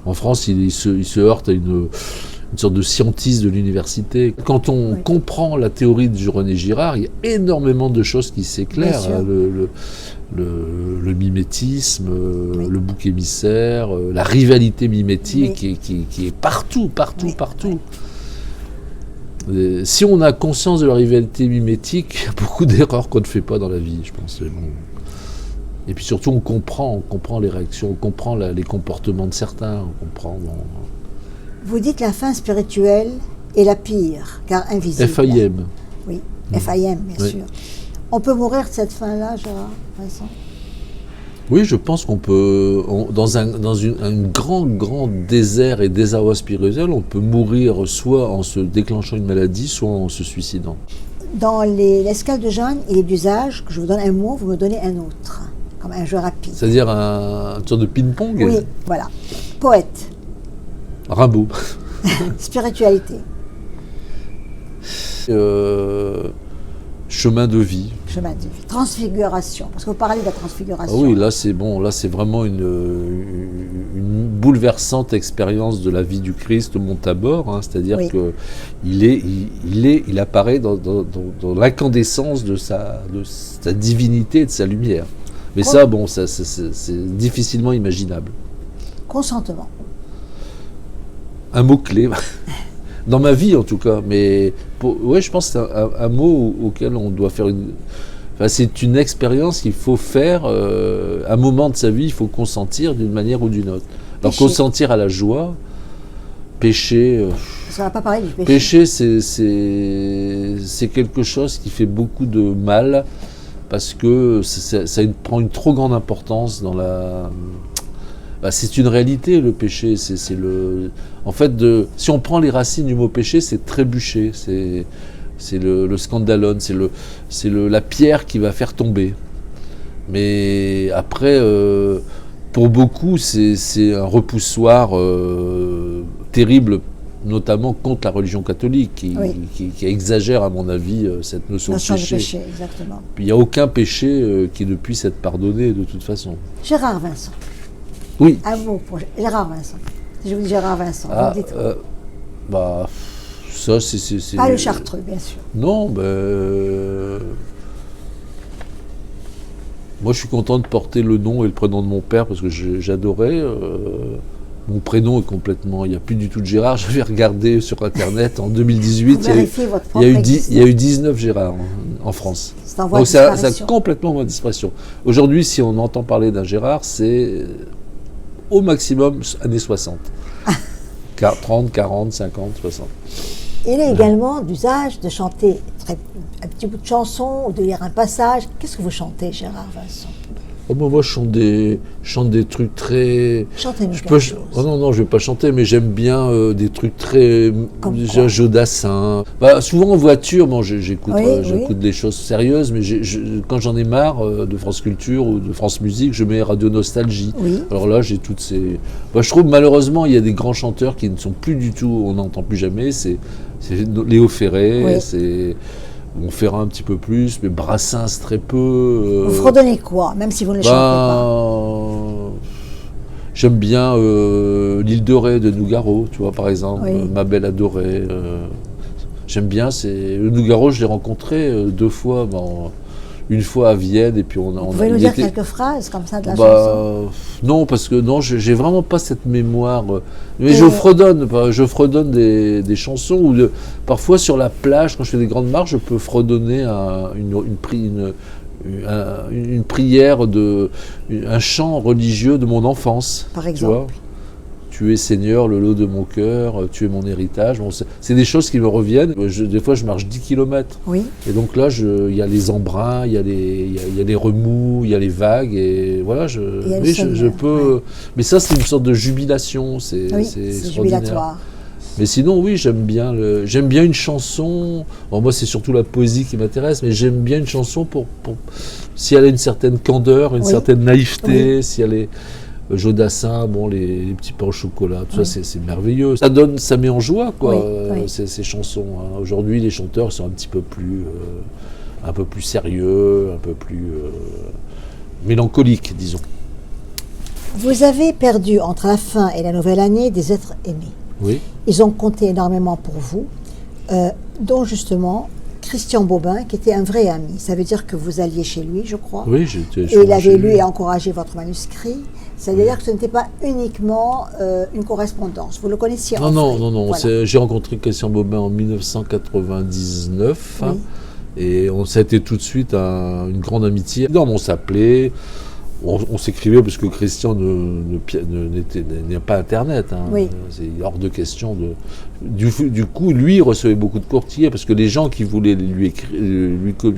En France, il se heurte à une sorte de scientiste de l'université. Quand on comprend la théorie de René Girard, il y a énormément de choses qui s'éclairent.
Bien sûr.
Hein, le mimétisme, le bouc émissaire, la rivalité mimétique qui est partout. Si on a conscience de la rivalité mimétique, il y a beaucoup d'erreurs qu'on ne fait pas dans la vie, je pense. Et puis surtout, on comprend les réactions, on comprend les comportements de certains, on comprend...
Vous dites la fin spirituelle est la pire, car invisible.
FIM.
Oui, FIM, bien
Oui.
sûr. On peut mourir de cette fin-là, Gérard Vincent?
Oui, je pense qu'on peut, dans un grand désert et désarroi spirituel, on peut mourir soit en se déclenchant une maladie, soit en se suicidant.
Dans l'escale de Jeanne, il est d'usage que je vous donne un mot, vous me donnez un autre, comme un jeu rapide.
C'est-à-dire une sorte de ping-pong.
Oui, voilà. Poète,
Rimbaud.
spiritualité,
Chemin de vie.
chemin de vie, transfiguration, parce que vous parlez de la transfiguration.
Ah oui, là c'est vraiment une bouleversante expérience de la vie du Christ au Mont Tabor, hein, c'est-à-dire
Oui.
que il apparaît dans l'incandescence de sa divinité et de sa lumière. Mais ça, c'est difficilement imaginable.
Consentement,
Un mot-clé, dans ma vie en tout cas, mais je pense que c'est un mot auquel on doit faire c'est une expérience qu'il faut faire, à un moment de sa vie, il faut consentir d'une manière ou d'une autre. Alors
Péché.
consentir à la joie, Péché,
Parce qu'on n'a pas parlé du péché.
péché, c'est quelque chose qui fait beaucoup de mal parce que prend une trop grande importance dans la. Bah, c'est une réalité, le péché. En fait, si on prend les racines du mot péché, c'est trébucher, c'est le scandalon, c'est la pierre qui va faire tomber. Mais après, pour beaucoup, c'est un repoussoir terrible, notamment contre la religion catholique, qui exagère, à mon avis, cette notion de péché.
Péché, exactement.
Il n'y a aucun péché qui ne puisse être pardonné de toute façon.
Gérard Vincent.
Oui.
Un mot pour Gérard Vincent. Si je vous dis Gérard Vincent, vous dites quoi?
Bah, ça, c'est...
Pas le Chartreux, bien sûr.
Non, moi, je suis content de porter le nom et le prénom de mon père parce que j'adorais. Mon prénom est complètement... Il n'y a plus du tout de Gérard. J'avais regardé sur Internet en 2018. Il y a eu 19 Gérard en France. Donc ça a complètement ma disparition. Aujourd'hui, si on entend parler d'un Gérard, c'est au maximum années 60. 30, 40, 50, 60.
Il est également d'usage de chanter un petit bout de chanson ou de lire un passage. Qu'est-ce que vous chantez, Gérard Vincent?
Moi, je chante des trucs très...
Chantez-nous quelque chose.
Non, je ne vais pas chanter, mais j'aime bien des trucs très...
Comme
Jodassin. Souvent en voiture, j'écoute des choses sérieuses, mais quand j'en ai marre de France Culture ou de France Musique, je mets Radio Nostalgie.
Oui.
Alors là, j'ai toutes ces... je trouve malheureusement, il y a des grands chanteurs qui ne sont plus du tout, on n'entend plus jamais, c'est Léo Ferré, c'est... Montferrand un petit peu plus, mais Brassens très peu.
Vous fredonnez quoi, même si vous ne le chantez pas?
J'aime bien L'île de Ré de Nougaro, tu vois, par exemple, Ma belle adorée. J'aime bien, le Nougaro, je l'ai rencontré 2 fois, une fois à Vienne, et puis
Vous pouvez nous dire quelques phrases comme ça de la chanson?
Non, parce que j'ai vraiment pas cette mémoire. Mais je fredonne des chansons, ou parfois sur la plage, quand je fais des grandes marches, je peux fredonner une prière, un chant religieux de mon enfance.
Par exemple.
Tu es Seigneur, le lot de mon cœur, tu es mon héritage. C'est des choses qui me reviennent. Des fois, je marche 10 km.
Oui.
Et donc là, il y a les embruns, il y a les remous, il y a les vagues. Et voilà, je peux... Mais ça, c'est une sorte de jubilation. C'est
jubilatoire.
Mais sinon, oui, j'aime bien une chanson. Moi, c'est surtout la poésie qui m'intéresse, mais j'aime bien une chanson si elle a une certaine candeur, une certaine naïveté, si elle est... Jodassin, les petits pains au chocolat, tout ça, c'est merveilleux. Ça met en joie, quoi, ces chansons. Aujourd'hui, les chanteurs sont un peu plus sérieux, un peu plus mélancoliques, disons.
Vous avez perdu entre la fin et la nouvelle année des êtres aimés.
Oui.
Ils ont compté énormément pour vous, dont justement Christian Bobin, qui était un vrai ami. Ça veut dire que vous alliez chez lui, je crois.
Oui, j'étais.
Et il avait lu et encouragé votre manuscrit. C'est-à-dire que ce n'était pas uniquement une correspondance. Vous le connaissiez en vrai.
Non. Voilà. J'ai rencontré Christian Bobin en 1999. Oui. Et ça a été tout de suite une grande amitié. On s'appelait, on s'écrivait parce que Christian n'a pas Internet.
Oui.
C'est hors de question. Du coup, lui, il recevait beaucoup de courtiers parce que les gens qui voulaient lui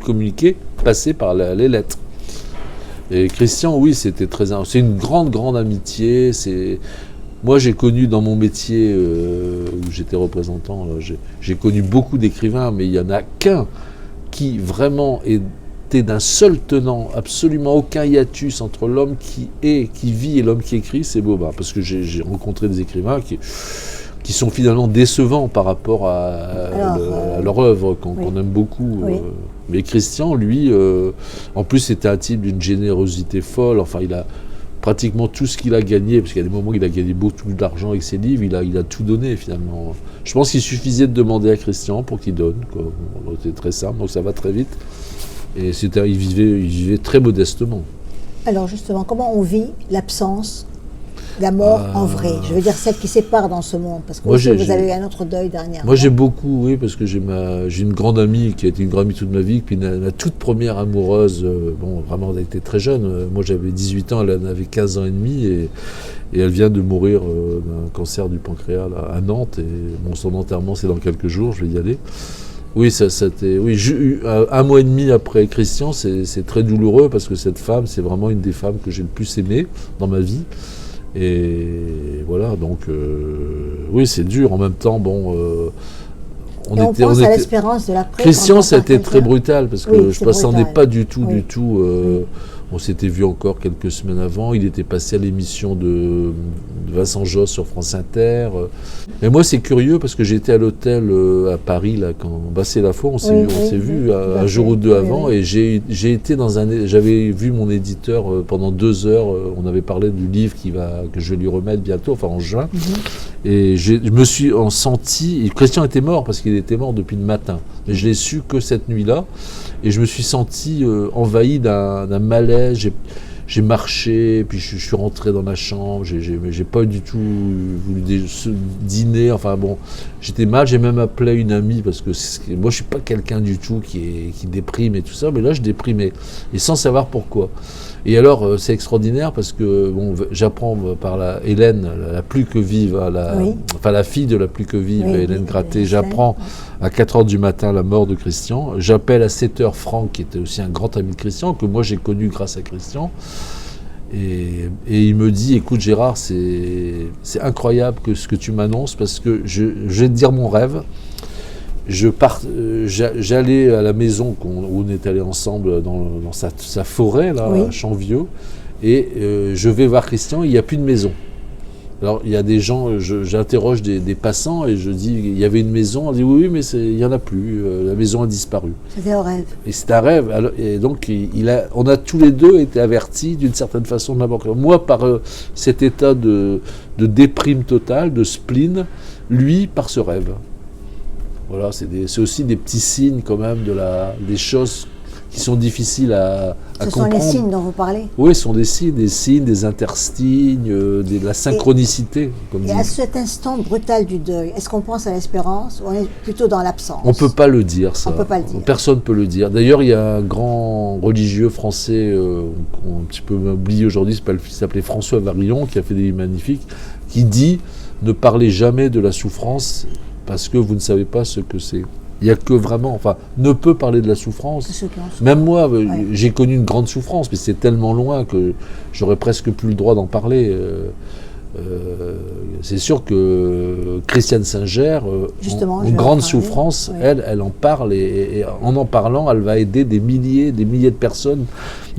communiquer passaient par les lettres. Et Christian, oui, c'est une grande amitié. Moi, j'ai connu dans mon métier où j'étais représentant, j'ai connu beaucoup d'écrivains, mais il n'y en a qu'un qui vraiment était d'un seul tenant, absolument aucun hiatus entre l'homme qui vit et l'homme qui écrit, c'est Bobin. Parce que j'ai rencontré des écrivains qui sont finalement décevants par rapport à leur œuvre, qu'on aime beaucoup.
Oui.
Mais Christian, lui, en plus, c'était un type d'une générosité folle. Enfin, il a pratiquement tout ce qu'il a gagné, parce qu'il y a des moments où il a gagné beaucoup d'argent avec ses livres, il a tout donné finalement. Je pense qu'il suffisait de demander à Christian pour qu'il donne, quoi. C'était très simple, donc ça va très vite. Et il vivait très modestement.
Alors justement, comment on vit l'absence La mort en vrai, je veux dire celle qui sépare dans ce monde, parce que
Moi,
vous avez eu un autre deuil dernièrement.
Moi j'ai beaucoup, oui, parce que j'ai une grande amie qui a été une grande amie toute ma vie, puis ma toute première amoureuse, bon, vraiment elle a été très jeune, moi j'avais 18 ans, elle en avait 15 ans et demi, et elle vient de mourir d'un cancer du pancréas là, à Nantes, et bon, son enterrement c'est dans quelques jours, je vais y aller. Oui, un mois et demi après Christian, c'est très douloureux, parce que cette femme, c'est vraiment une des femmes que j'ai le plus aimées dans ma vie. Et voilà, donc oui, c'est dur. En même temps, bon,
on pense à l'espérance de l'après.
Christian, ça a été très brutal, parce que
oui,
je ne m'attendais pas du tout,
oui.
On s'était vu encore quelques semaines avant. Il était passé à l'émission de Vincent Josse sur France Inter. Et moi, c'est curieux, parce que j'étais à l'hôtel à Paris, là, quand c'est la fois, on s'est vu un jour ou deux avant, et j'ai été j'avais vu mon éditeur pendant 2 heures. On avait parlé du livre que je vais lui remettre bientôt, enfin en juin. Et je me suis senti. Et Christian était mort, parce qu'il était mort depuis le matin. Mais je l'ai su que cette nuit-là. Et je me suis senti envahi d'un malaise. J'ai marché, puis je suis rentré dans ma chambre. J'ai pas du tout voulu dîner. Enfin bon, j'étais mal. J'ai même appelé une amie, parce que moi je suis pas quelqu'un du tout qui déprime et tout ça. Mais là je déprimais, et sans savoir pourquoi. Et alors, c'est extraordinaire, parce que bon, j'apprends par Hélène, la plus que vive, la fille de la plus que vive, Hélène Gratté. J'apprends à 4h du matin la mort de Christian. J'appelle à 7h Franck, qui était aussi un grand ami de Christian, que moi j'ai connu grâce à Christian. Et il me dit, écoute Gérard, c'est incroyable ce que tu m'annonces, parce que je vais te dire mon rêve. J'allais à la maison où on est allé ensemble dans sa forêt, là, à Champvieux, et je vais voir Christian, il n'y a plus de maison. Alors il y a des gens, j'interroge des passants, et je dis, il y avait une maison, on dit oui, mais il n'y en a plus, la maison a disparu.
C'était un rêve.
Et c'est un rêve. Alors, et donc on a tous les deux été avertis d'une certaine façon de la mort. Moi par cet état de déprime totale, de spleen, lui par ce rêve. Voilà, c'est aussi des petits signes quand même des choses qui sont difficiles à comprendre.
Ce sont les signes dont vous parlez?
Oui, ce sont des signes, des intersignes, de la synchronicité.
Et à cet instant brutal du deuil, est-ce qu'on pense à l'espérance, ou on est plutôt dans l'absence?
On ne peut pas le dire, ça.
On peut pas le dire.
Personne ne peut le dire. D'ailleurs, il y a un grand religieux français, qu'on a un petit peu oublié aujourd'hui, il s'appelait François Varillon, qui a fait des livres magnifiques, qui dit « Ne parlez jamais de la souffrance, parce que vous ne savez pas ce que c'est ». Il n'y a que vraiment, ne peut parler de la souffrance. Même moi, j'ai connu une grande souffrance, mais c'est tellement loin que j'aurais presque plus le droit d'en parler. C'est sûr que Christiane Singer, en grande souffrance, elle en parle, et en parlant, elle va aider des milliers de personnes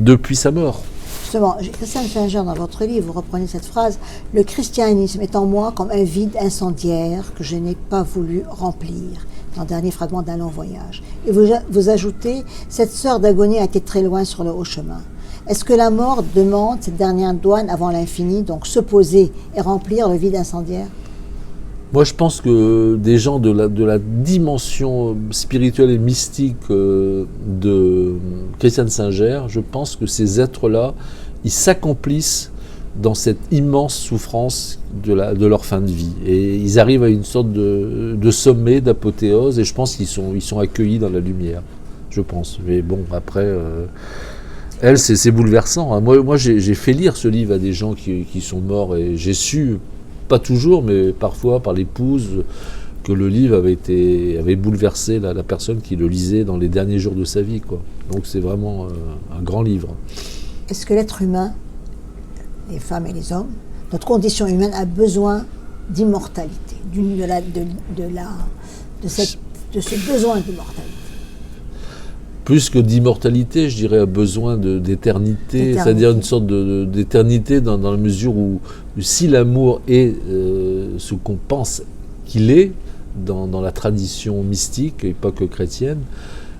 depuis sa mort.
Justement, Christiane Singer, dans votre livre, vous reprenez cette phrase: « Le christianisme est en moi comme un vide incendiaire que je n'ai pas voulu remplir », dans le dernier fragment d'un long voyage. Et vous ajoutez: « Cette sœur d'agonie a été très loin sur le haut chemin ». Est-ce que la mort demande cette dernière douane avant l'infini, donc se poser et remplir le vide incendiaire?
Moi, je pense que des gens de la dimension spirituelle et mystique de Christiane Singer, je pense que ces êtres-là, ils s'accomplissent dans cette immense souffrance de leur fin de vie. Et ils arrivent à une sorte de sommet, d'apothéose, et je pense qu'ils sont accueillis dans la lumière, je pense. Mais bon, après, elle, c'est bouleversant. Hein. Moi j'ai fait lire ce livre à des gens qui sont morts, et j'ai su, pas toujours, mais parfois par l'épouse, que le livre avait bouleversé la personne qui le lisait dans les derniers jours de sa vie, quoi. Donc c'est vraiment un grand livre.
Est-ce que l'être humain, les femmes et les hommes, notre condition humaine a besoin d'immortalité, de ce besoin d'immortalité? Plus que
d'immortalité, je dirais, a besoin d'éternité, c'est-à-dire une sorte d'éternité dans la mesure où si l'amour est ce qu'on pense qu'il est dans la tradition mystique et pas que chrétienne,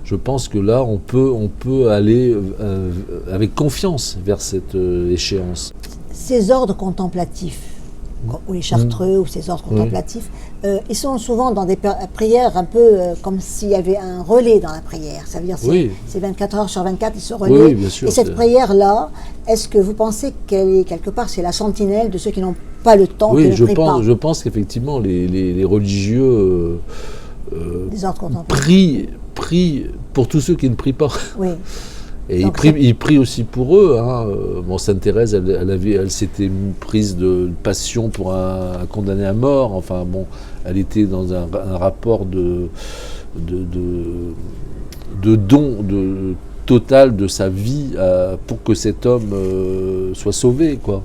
je pense que là on peut aller avec confiance vers cette échéance.
Ces ordres contemplatifs ou les chartreux, ou ces ordres contemplatifs, ils sont souvent dans des prières un peu comme s'il y avait un relais dans la prière. Ça veut dire c'est 24 heures sur 24, ils se relaient.
Oui, bien sûr,
et cette prière-là, est-ce que vous pensez qu'elle est quelque part, c'est la sentinelle de ceux qui n'ont pas le temps, qui ne prient pas?
Je pense qu'effectivement, les religieux
des ordres contemplatifs
prient pour tous ceux qui ne prient pas.
Oui.
Et il prie aussi pour eux. Hein. Bon, Sainte Thérèse, elle s'était prise de passion pour un condamné à mort. Enfin bon, elle était dans un rapport de don total de sa vie pour que cet homme soit sauvé, quoi.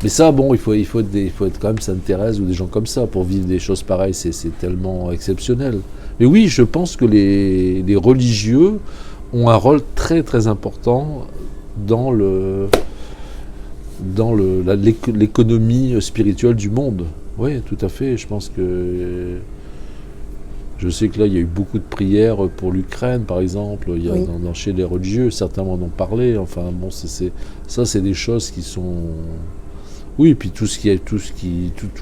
Mais ça, bon, il faut être quand même Sainte Thérèse ou des gens comme ça pour vivre des choses pareilles. C'est tellement exceptionnel. Mais oui, je pense que les religieux ont un rôle très très important dans l'économie spirituelle du monde. Oui, tout à fait. Je pense que... Je sais que là, il y a eu beaucoup de prières pour l'Ukraine, par exemple. Il y a chez les religieux, certains m'en ont parlé. Enfin, bon, ça, c'est des choses qui sont... Oui, et puis tous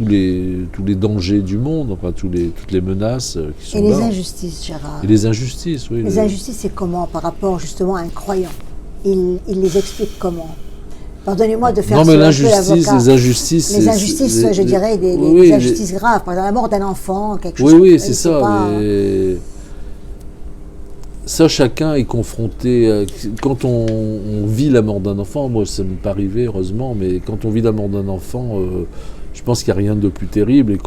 les dangers du monde, enfin toutes les menaces qui sont là.
Et les injustices, Gérard.
Et les injustices, oui.
Les injustices, c'est comment par rapport justement à un croyant? Il les explique comment? Pardonnez-moi de faire
non, mais
les injustices, je dirais, des injustices graves. Par exemple, la mort d'un enfant, quelque chose.
Oui, c'est ça. Pas... Mais... Ça, chacun est confronté. Quand on vit la mort d'un enfant, moi, ça ne m'est pas arrivé, heureusement, mais quand on vit la mort d'un enfant, je pense qu'il n'y a rien de plus terrible. Et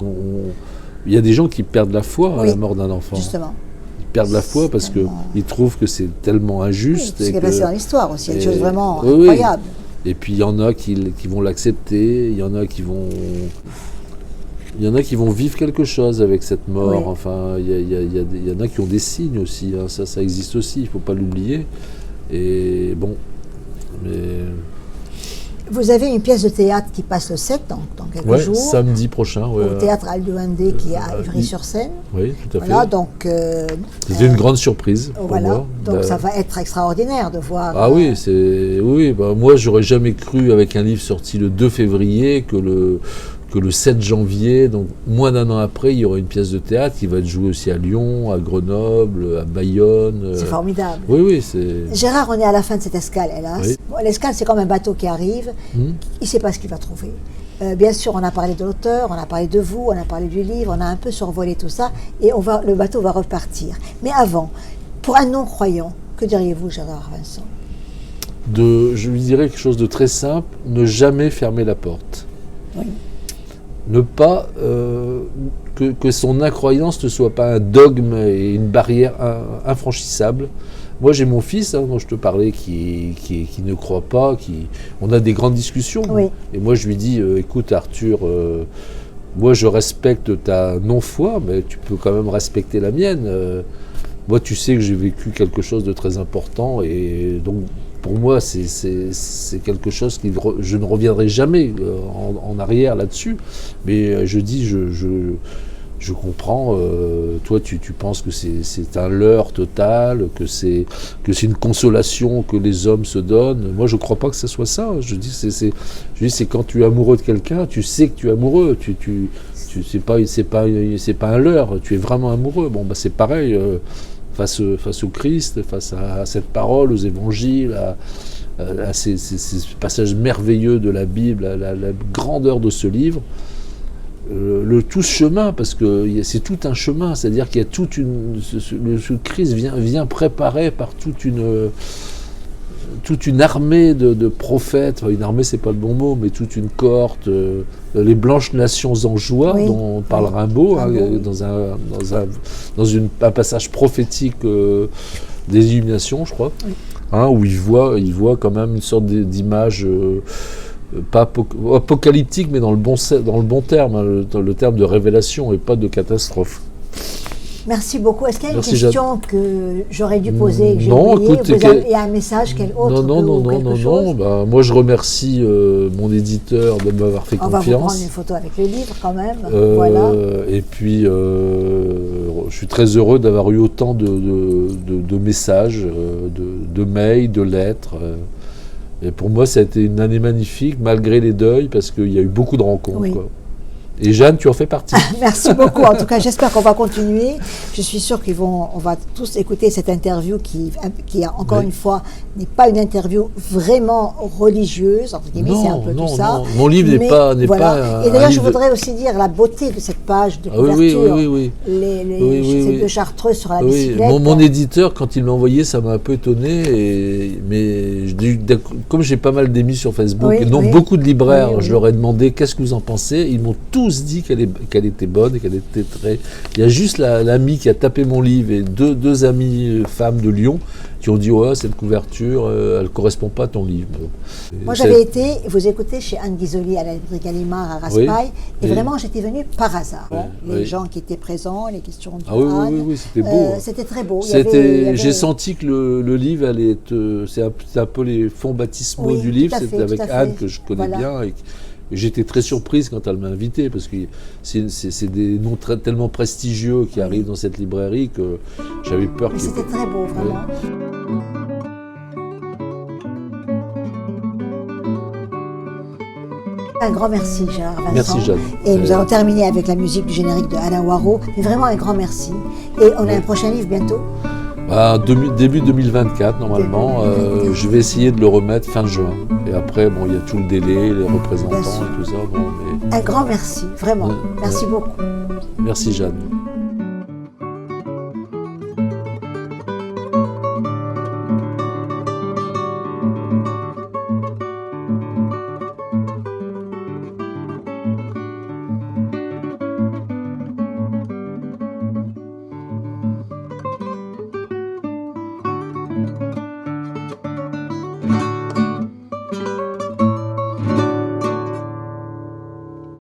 il y a des gens qui perdent la foi à la mort d'un enfant.
Justement.
Ils perdent la foi parce qu'ils trouvent que c'est tellement injuste.
Oui, ce qui est passé dans l'histoire aussi, il y a des choses vraiment incroyables.
Et puis il y en a qui vont l'accepter, il y en a qui vont vivre quelque chose avec cette mort. Oui. Enfin, il y en a qui ont des signes aussi. Hein. Ça existe aussi, il ne faut pas l'oublier. Et bon, mais...
Vous avez une pièce de théâtre qui passe le 7, dans quelques jours.
Samedi prochain.
Au théâtre Aldo-Indé qui est à Ivry-sur-Seine.
Oui, tout à fait.
Voilà, donc...
c'était une grande surprise pour moi.
Donc ça va être extraordinaire de voir...
Ah oui, moi j'aurais jamais cru avec un livre sorti le 2 février que le 7 janvier, donc moins d'un an après, il y aura une pièce de théâtre qui va être jouée aussi à Lyon, à Grenoble, à Bayonne.
C'est formidable.
Oui, c'est...
Gérard, on est à la fin de cette escale, hélas. Oui. Bon, l'escale, c'est comme un bateau qui arrive. Il ne sait pas ce qu'il va trouver. Bien sûr, on a parlé de l'auteur, on a parlé de vous, on a parlé du livre, on a un peu survolé tout ça, et le bateau va repartir. Mais avant, pour un non-croyant, que diriez-vous, Gérard Vincent?
Je lui dirais quelque chose de très simple, ne jamais fermer la porte.
Oui.
Ne pas que son incroyance ne soit pas un dogme et une barrière infranchissable. Moi, j'ai mon fils, dont je te parlais, qui ne croit pas, on a des grandes discussions.
Oui.
Et moi, je lui dis, écoute Arthur, moi je respecte ta non-foi, mais tu peux quand même respecter la mienne. Moi, tu sais que j'ai vécu quelque chose de très important, et donc pour moi, c'est quelque chose je ne reviendrai jamais en arrière là-dessus. Mais je dis, je comprends, toi tu penses que c'est un leurre total, que c'est une consolation que les hommes se donnent. Moi je ne crois pas que ce soit ça. Je dis c'est quand tu es amoureux de quelqu'un, tu sais que tu es amoureux. C'est pas un leurre, tu es vraiment amoureux. Bon bah c'est pareil. Face au Christ, face à cette parole, aux évangiles, à ces passages merveilleux de la Bible, à la grandeur de ce livre, tout ce chemin, parce que c'est tout un chemin, c'est-à-dire qu'il y a ce Christ vient préparé par toute une armée de prophètes, une armée c'est pas le bon mot, mais toute une cohorte, les blanches nations en joie, dont on parle Rimbaud, dans un passage prophétique des Illuminations, je crois, où il voit quand même une sorte d'image pas apocalyptique, mais dans le bon terme, dans le terme de révélation et pas de catastrophe.
Merci beaucoup. Est-ce qu'il y a une question que j'aurais dû poser et que j'ai
oublié?
Il y a un message, quel autre?
Non. Bah, moi, je remercie mon éditeur de m'avoir fait confiance.
On va vous prendre une photo avec le livre quand même. Voilà.
Et puis, je suis très heureux d'avoir eu autant de messages, de mails, de lettres. Et pour moi, ça a été une année magnifique, malgré les deuils, parce qu'il y a eu beaucoup de rencontres.
Oui.
Quoi. Et Jeanne, tu en fais partie.
Merci beaucoup. En tout cas, j'espère qu'on va continuer. Je suis sûre on va tous écouter cette interview qui encore
Oui.
une fois, n'est pas une interview vraiment religieuse, entre guillemets, c'est un peu tout ça.
Non. Mon livre n'est
Mais
pas
voilà. Et d'ailleurs, je voudrais aussi dire la beauté de cette page de couverture.
Oui.
Ces deux chartreuses sur la
Oui,
bicyclette.
mon éditeur, quand il m'a envoyé, ça m'a un peu étonné. Mais comme j'ai pas mal d'émis sur Facebook, et donc beaucoup de libraires, je leur ai demandé qu'est-ce que vous en pensez. Ils m'ont tous dit qu'elle était bonne et qu'elle était très... Il y a juste l'ami qui a tapé mon livre et deux amies femmes de Lyon qui ont dit ouais, cette couverture, elle ne correspond pas à ton livre.
Moi, j'avais été vous écouter chez Anne Ghisoli à la librairie Gallimard à Raspail, et vraiment, j'étais venue par hasard. Les gens qui étaient présents, les questions de Anne.
Oui, c'était beau.
C'était très beau.
J'ai senti que le livre allait être... C'est un peu les fonds baptismaux du livre. C'était avec Anne que je connais bien. Et j'étais très surprise quand elle m'a invité, parce que c'est des noms tellement prestigieux qui arrivent dans cette librairie que j'avais peur.
Mais c'était très beau, vraiment. Un grand merci, Gérard Vincent.
Merci, Jeanne.
Et nous allons terminer avec la musique du générique de Alain Waro. Mais vraiment un grand merci. Et on a un prochain livre bientôt.
Début 2024, normalement. Je vais essayer de le remettre fin juin. Et après, bon, il y a tout le délai, les représentants et tout ça. Bon, mais...
Un grand merci, vraiment. Merci beaucoup.
Merci, Jeanne.